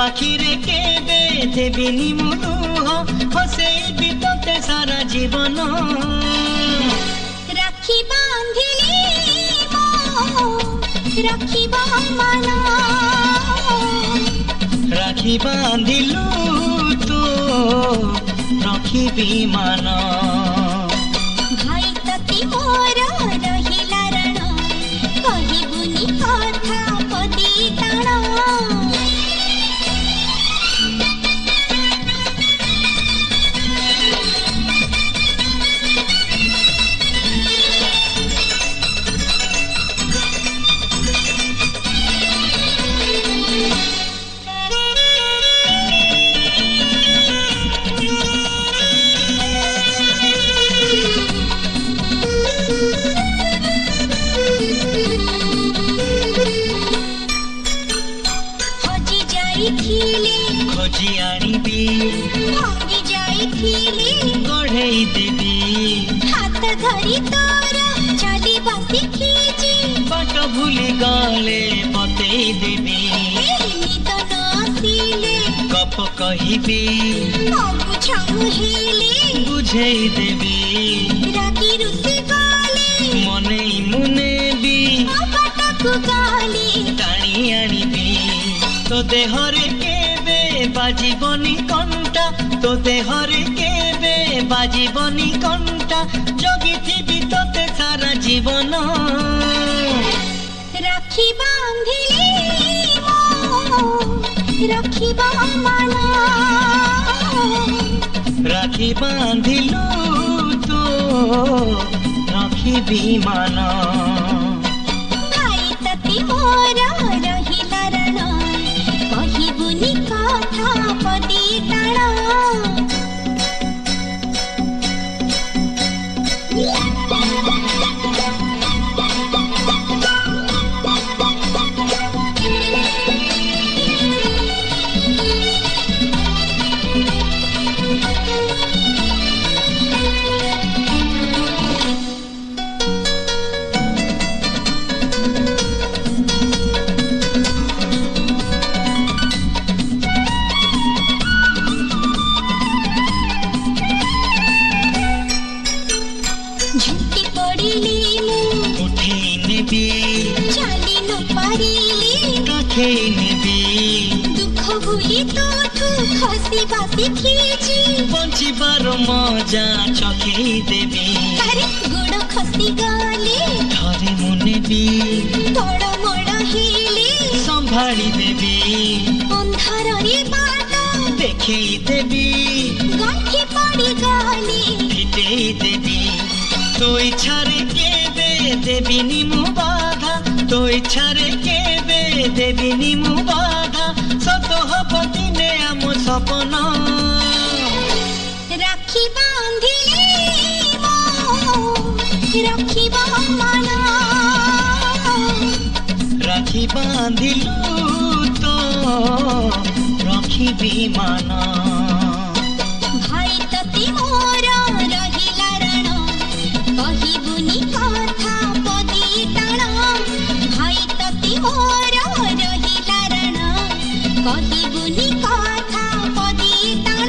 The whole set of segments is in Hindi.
आखिरे केबे देबिनी मुलुह हसेबी तोते सारा जीवन राखी बांधिली राखी मन राखी बांधिलु तो रखिबी मान भाई तती मोर रहिला रण कहिबुनी कथा पदी ताण खोजी आनिबी भांगी जाइथिली गढ़ेई देबी हाथ धरी तोर चली बसी खींची बाट भूली गले बतेई देबी निद नसिले गप कहिबी बुझामुहेले बुझेई देबी रागी रुसी गले मने मुनेबी बाटकु गले टाणी आनिबी तो देहरे केबे बाजिबनी कंटा तो देहरे केबे बाजिबनी कंटा जगिथिबी तोते सारा जीवन राखी बांधिली राखी मन राखी बांधिलु तो रखिबी मान भाई तती मोर रहिला रण कहिबुनी कथा पदी ताण झुंकी पड़िली उठी नेबी चाली न पारिली रखे नेबी दुख भूली तोठू खसी बासी खींची बंचिबार मजा चखेई देबी अरे गुड़ खसी गले धरे मुनेबी तड़ मड़ हेले संभाली देबी अंधार रे बाट देखेई देबी गंठी पड़ी गले फिटेई देबी तो इच्छारे केबे देबिनी मु बाधा तो इच्छारे केबे देबिनी मु बाधा सत हब दिने आम सपन राखी बांधिली राखी मन राखी बांधिलु तो रखिबी मान भाई तती मोर रहिला रण कहिबुनी कथा पदी ताण भाई तती मोर रहिला रण कहिबुनी कथा पदी ताण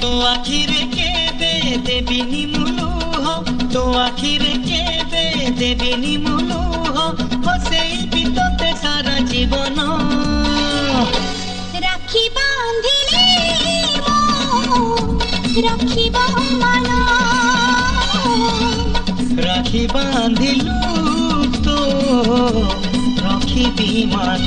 तो आखिरे केबे देबिनी मुलुह तो आखिरे केबे देबिनी मुलुह हसेबी तोते सारा जीवन राखी बांधिली राखी मन राखी बांधिलु तो रखिबी मान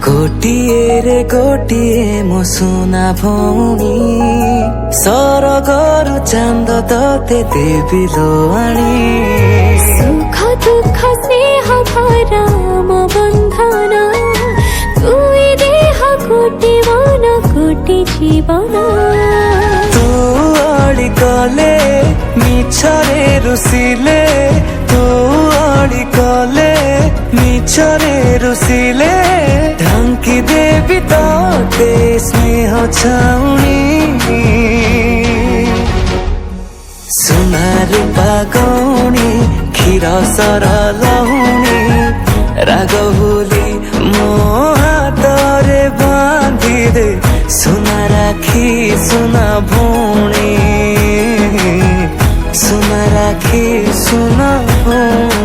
गोटिए रे गोटिए मो सुना भौणी सरगरु चांद तते देवी लोआणी सुख दुख स्नेह परम बंधन तुई देह कोटि मन कोटि जीवन तू अड़ी गले मिछरे रुसिले तू अड़ी गले मिछरे रुसिले ढांकी देवी तोते स्नेह छाउनी सुना रूपा गौणी क्षीर सर लहुणी राग होली मो हातरे बांधी दे सुना राखी सुना भौणी सुना राखी सुना भौणी।